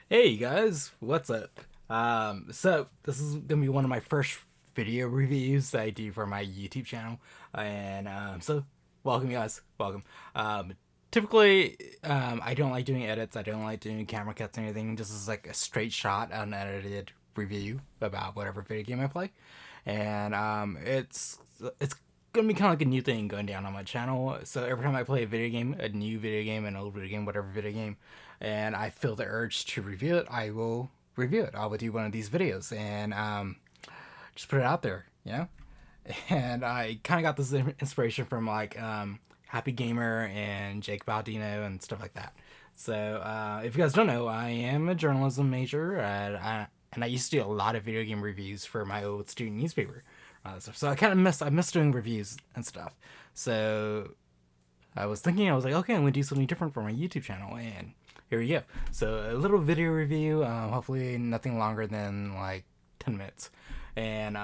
Hey guys, what's up? So this is gonna be one of my first video reviews that I do for my YouTube channel, and welcome, you guys, welcome. Typically, I don't like doing edits. I don't like doing camera cuts or anything. This is like a straight shot, unedited review about whatever video game I play, and it's gonna be kind of like a new thing going down on my channel. So every time I play a video game, a new video game, an old video game, whatever video game, and I feel the urge to review it, I will review it. I will do one of these videos and just put it out there, you know. And I kind of got this inspiration from like Happy Gamer and Jake Baldino and stuff like that. So if you guys don't know, I am a journalism major, and I used to do a lot of video game reviews for my old student newspaper. So I kind of I miss doing reviews and stuff. So I was like, okay, I'm gonna do something different for my YouTube channel, and here we go. So a little video review, hopefully nothing longer than like 10 minutes, and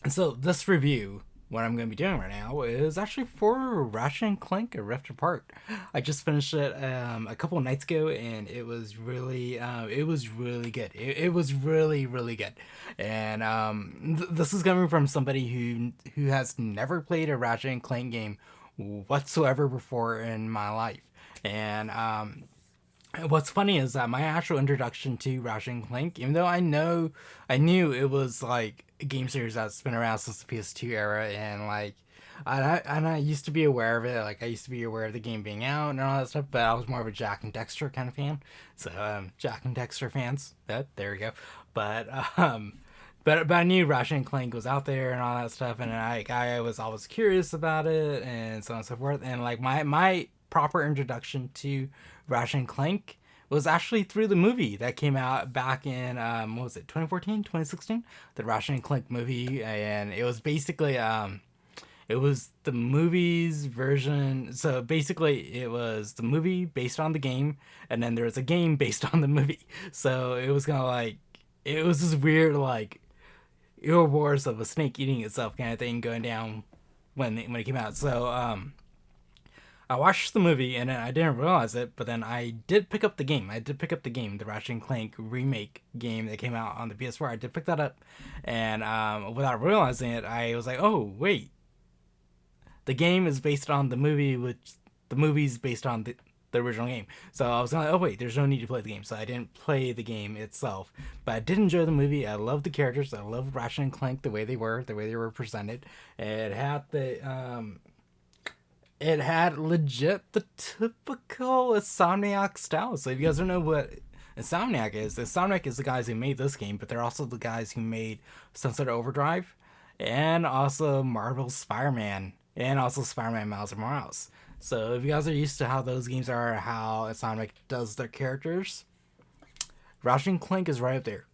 so this review, what I'm going to be doing right now is actually for Ratchet and Clank: A Rift Apart. I just finished it a couple of nights ago, and it was really good. It was really good. And this is coming from somebody who has never played a Ratchet and Clank game whatsoever before in my life. And what's funny is that my actual introduction to Ratchet and Clank, even though I knew it was like a game series that's been around since the PS2 era, and like, I used to be aware of it. Like, I used to be aware of the game being out and all that stuff, but I was more of a Jack and Dexter kind of fan. So, Jack and Dexter fans, there we go. But, but I knew Ratchet and Clank was out there and all that stuff, and I was always curious about it and so on and so forth. And like my proper introduction to Ratchet and Clank was actually through the movie that came out back in what was it, 2014, 2016, the Ratchet and Clank movie. And it was basically it was the movie's version. So basically it was the movie based on the game, and then there was a game based on the movie. So it was kind of like, it was this weird like wars of a snake eating itself kind of thing going down when it came out. So I watched the movie and I didn't realize it, but then I did pick up the game. I did pick up the game, the Ratchet and Clank remake game that came out on the PS4. I did pick that up, and without realizing it, I was like, "Oh, wait, the game is based on the movie, which the movie's based on the original game." So I was like, "Oh, wait, there's no need to play the game." So I didn't play the game itself, but I did enjoy the movie. I loved the characters. I loved Ratchet and Clank the way they were presented. It had legit the typical Insomniac style. So if you guys don't know what Insomniac is the guys who made this game, but they're also the guys who made Sunset Overdrive and also Marvel's Spider-Man and also Spider-Man Miles Morales. So if you guys are used to how those games are, how Insomniac does their characters, Ratchet and Clank is right up there.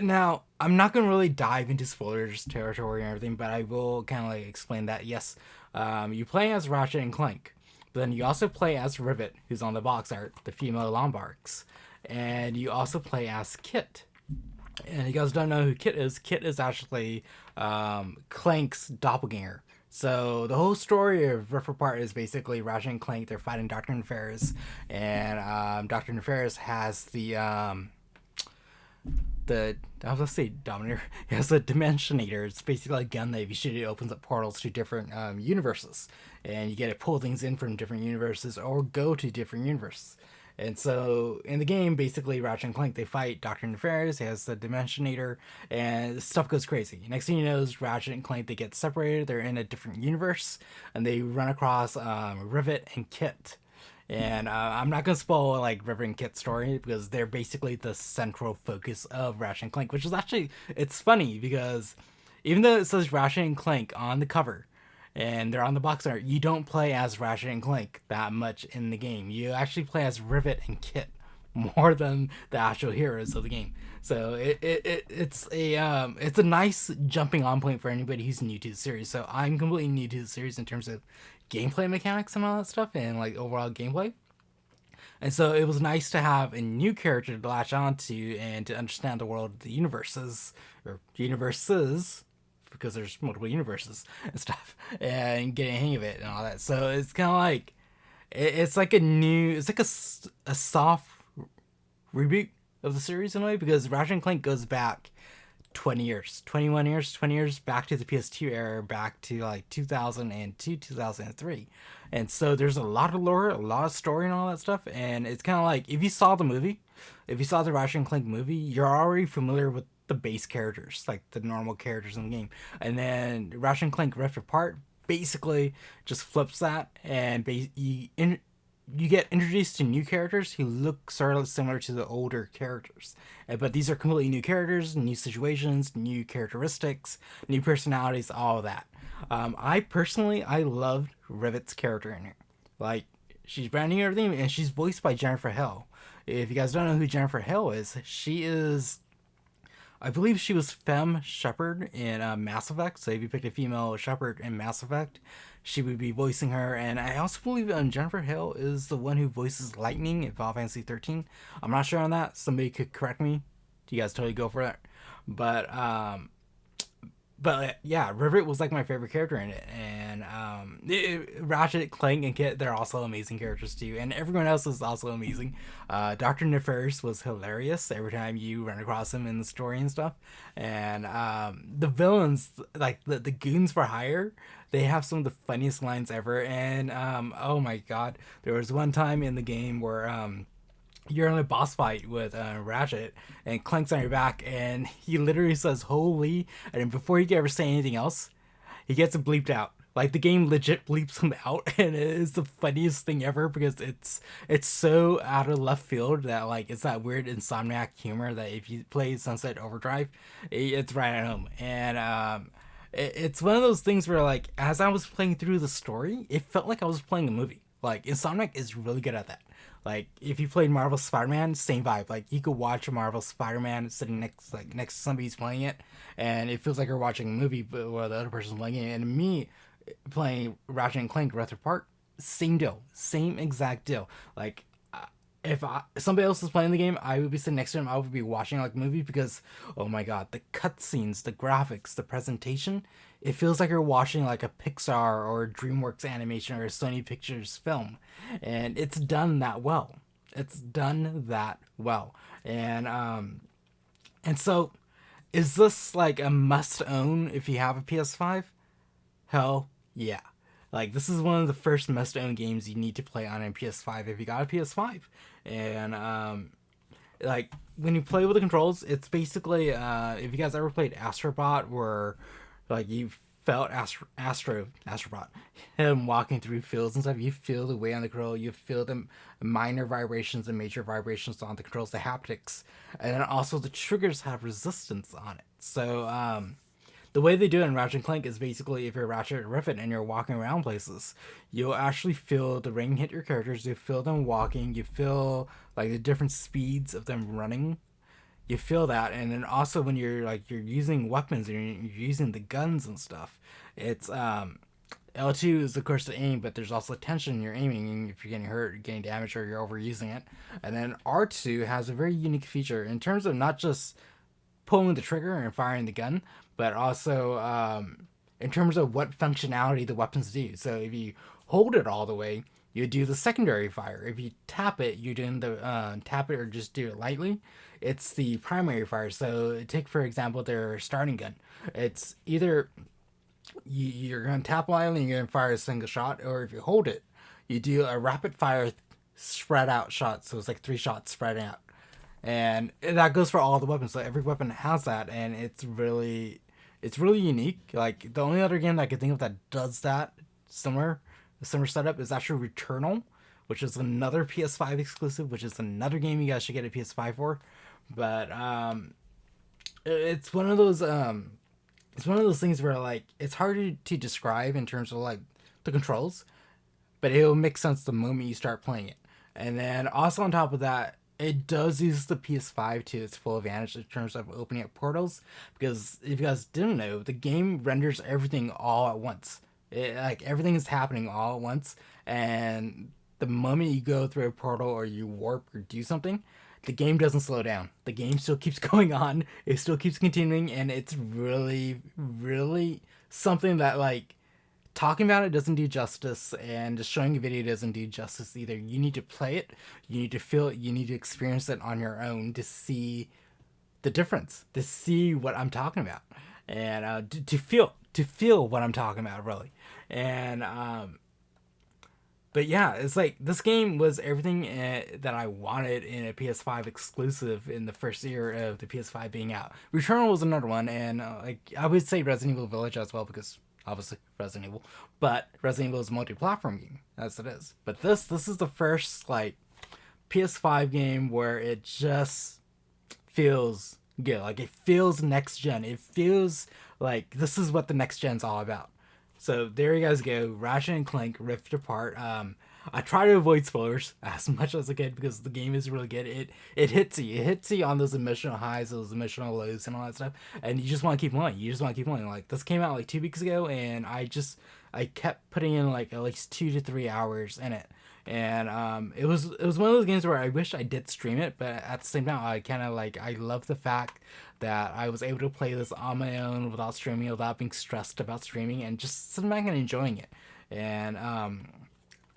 Now, I'm not going to really dive into spoilers territory and everything, but I will kind of like explain that. Yes, you play as Ratchet and Clank, but then you also play as Rivet, who's on the box art, the female Lombards, and you also play as Kit. And you guys don't know who Kit is actually Clank's doppelganger. So the whole story of Rift Apart is basically Ratchet and Clank. They're fighting Dr. Nefarious, and Dr. Nefarious has I was gonna say Dominator. It has a Dimensionator. It's basically a gun that if you shoot it opens up portals to different universes, and you get to pull things in from different universes or go to different universes. And so in the game, basically Ratchet and Clank, they fight Dr. Nefarious. He has the Dimensionator, and stuff goes crazy. Next thing you know is Ratchet and Clank, they get separated. They're in a different universe, and they run across Rivet and Kit. And I'm not gonna spoil like River and Kit's story because they're basically the central focus of Ratchet and Clank, which is actually, it's funny because even though it says Ratchet and Clank on the cover and they're on the box art, you don't play as Ratchet and Clank that much in the game. You actually play as Rivet and Kit more than the actual heroes of the game. So it's a nice jumping on point for anybody who's new to the series. So I'm completely new to the series in terms of gameplay mechanics and all that stuff and like overall gameplay. And so it was nice to have a new character to latch onto and to understand the world of the universes, because there's multiple universes and stuff, and getting a hang of it and all that. So it's kind of like it's like a soft reboot of the series in a way, because Ratchet and Clank goes back 20 years, 21 years, 20 years back to the PS2 era, back to like 2002, 2003. And so there's a lot of lore, a lot of story, and all that stuff. And it's kind of like if you saw the movie, if you saw the Ratchet and Clank movie, you're already familiar with the base characters, like the normal characters in the game. And then Ratchet and Clank Rift Apart basically just flips that, and you get introduced to new characters who look sort of similar to the older characters. But these are completely new characters, new situations, new characteristics, new personalities, all of that. I personally, I loved Rivet's character in here. Like, she's brand new and everything, and she's voiced by Jennifer Hill. If you guys don't know who Jennifer Hill is, she is, I believe she was Femme Shepard in Mass Effect. So if you picked a female Shepard in Mass Effect, she would be voicing her. And I also believe Jennifer Hill is the one who voices Lightning in Final Fantasy 13. I'm not sure on that. Somebody could correct me. You guys totally go for that. But yeah, Rivet was like my favorite character in it, and Ratchet, Clank, and Kit, they're also amazing characters too, and everyone else is also amazing. Dr. Nefarious was hilarious every time you run across him in the story and stuff, and the villains, like the goons for hire, they have some of the funniest lines ever, and oh my god, there was one time in the game where you're in a boss fight with Ratchet, and Clank's on your back, and he literally says "holy," and then before he can ever say anything else, he gets it bleeped out. Like, the game legit bleeps him out, and it is the funniest thing ever, because it's so out of left field that, like, it's that weird Insomniac humor that if you play Sunset Overdrive, it's right at home. And it's one of those things where, like, as I was playing through the story, it felt like I was playing a movie. Like, Insomniac is really good at that. Like, if you played Marvel Spider-Man, same vibe. Like, you could watch a Marvel Spider-Man sitting next to somebody who's playing it, and it feels like you're watching a movie, but while the other person's playing it. And me playing Ratchet and Clank Rift Apart, same deal, same exact deal. Like, if somebody else is playing the game, I would be sitting next to him. I would be watching like a movie, because, oh my god, the cutscenes, the graphics, the presentation, it feels like you're watching like a Pixar or a DreamWorks animation or a Sony Pictures film, and it's done that well. It's done that well, and so, is this like a must own if you have a PS5? Hell yeah. Like, this is one of the first must own games you need to play on a PS5 if you got a PS5. And like, when you play with the controls, it's basically if you guys ever played Astrobot, where like you felt Astrobot, him walking through fields and stuff, you feel the weight on the control, you feel the minor vibrations and major vibrations on the controls, the haptics, and then also the triggers have resistance on it. So the way they do it in Ratchet and Clank is basically, if you're Ratchet or Rivet and you're walking around places, you'll actually feel the rain hit your characters, you feel them walking, you feel like the different speeds of them running. You feel that, and then also when you're using weapons and you're using the guns and stuff, it's L2 is of course the aim, but there's also tension in your aiming if you're getting hurt, you're getting damaged, or you're overusing it. And then R2 has a very unique feature in terms of not just pulling the trigger and firing the gun, but also in terms of what functionality the weapons do. So if you hold it all the way, you do the secondary fire. If you tap it, you're doing the tap it or just do it lightly, it's the primary fire. So take, for example, their starting gun. It's either you're going to tap lightly and you're going to fire a single shot, or if you hold it, you do a rapid fire spread out shot. So it's like 3 shots spread out. And that goes for all the weapons. So every weapon has that, and it's really unique. Like, the only other game that I could think of that does that similar setup is actually Returnal, which is another PS5 exclusive, which is another game you guys should get a PS5 for. But it's one of those things where, like, it's hard to describe in terms of like the controls, but it'll make sense the moment you start playing it. And then also on top of that, it does use the PS5 to its full advantage in terms of opening up portals, because if you guys didn't know, the game renders everything all at once. Like, everything is happening all at once, and the moment you go through a portal or you warp or do something, the game doesn't slow down. The game still keeps going on. It still keeps continuing, and it's really, really something that, like, talking about it doesn't do justice, and just showing a video doesn't do justice either. You need to play it, you need to feel it, you need to experience it on your own to see the difference, to see what I'm talking about, and to feel what I'm talking about, really. And but yeah, it's like this game was everything that I wanted in a PS5 exclusive in the first year of the PS5 being out. Returnal was another one, and like I would say Resident Evil Village as well, because obviously Resident Evil, but Resident Evil is a multi-platform game, as it is. But this is the first like PS5 game where it just feels good. Like it feels next gen. It feels like this is what the next gen's all about. So there you guys go, Ratchet and Clank Rift Apart. I try to avoid spoilers as much as I can because the game is really good. It hits you. It hits you on those emotional highs, those emotional lows, and all that stuff. And you just want to keep playing. You just want to keep playing. Like this came out like 2 weeks ago, and I kept putting in like at least 2 to 3 hours in it. And it was one of those games where I wish I did stream it, but at the same time I kind of like, I love the fact that I was able to play this on my own without streaming, without being stressed about streaming, and just sitting back and enjoying it. And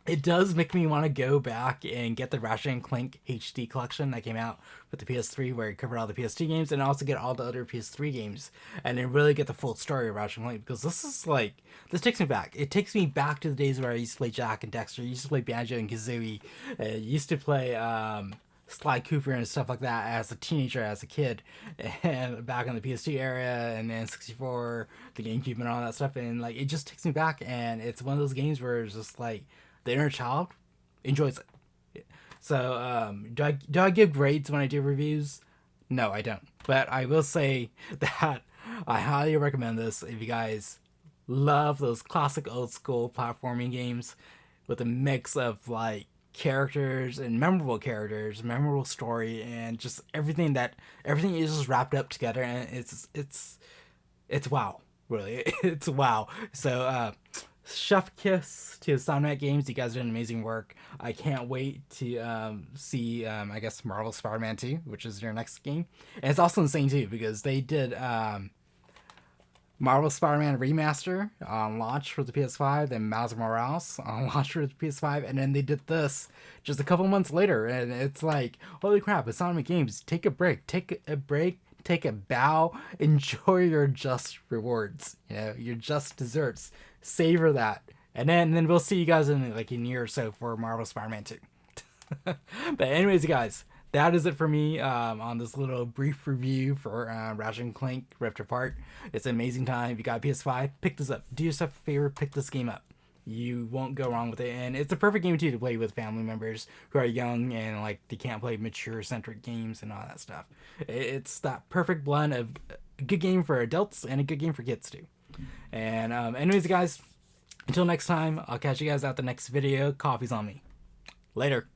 it does make me want to go back and get the Ratchet and Clank HD collection that came out with the PS3, where it covered all the PS2 games, and also get all the other PS3 games, and then really get the full story of Ratchet and Clank, because this takes me back. It takes me back to the days where I used to play Jak and Daxter, used to play Banjo and Kazooie, used to play Sly Cooper and stuff like that as a teenager, as a kid, and back in the PS2 era, and then 64, the GameCube, and all that stuff, and like it just takes me back, and it's one of those games where it's just like the inner child enjoys it. So do I give grades when I do reviews? No, I don't. But I will say that I highly recommend this if you guys love those classic old school platforming games with a mix of like characters and memorable characters, memorable story, and just everything is just wrapped up together, and it's wow, really. It's wow. So chef kiss to Insomniac Games. You guys are doing amazing work. I can't wait to see I guess Marvel Spider-Man 2, which is your next game. And it's also insane too because they did Marvel Spider-Man Remaster on launch for the PS5, then Miles Morales on launch for the PS5, and then they did this just a couple months later, and it's like, holy crap, Insomniac Games, take a break, take a bow, enjoy your just rewards, your just desserts, savor that, and then we'll see you guys in like a year or so for Marvel Spider-Man 2. But anyways, guys, that is it for me on this little brief review for Ratchet and Clank Rift Apart. It's an amazing time. If you got a PS5, pick this up. Do yourself a favor, pick this game up. You won't go wrong with it, and it's a perfect game too to play with family members who are young and like they can't play mature centric games and all that stuff. It's that perfect blend of a good game for adults and a good game for kids too. And anyways, guys, until next time, I'll catch you guys at the next video. Coffee's on me. Later.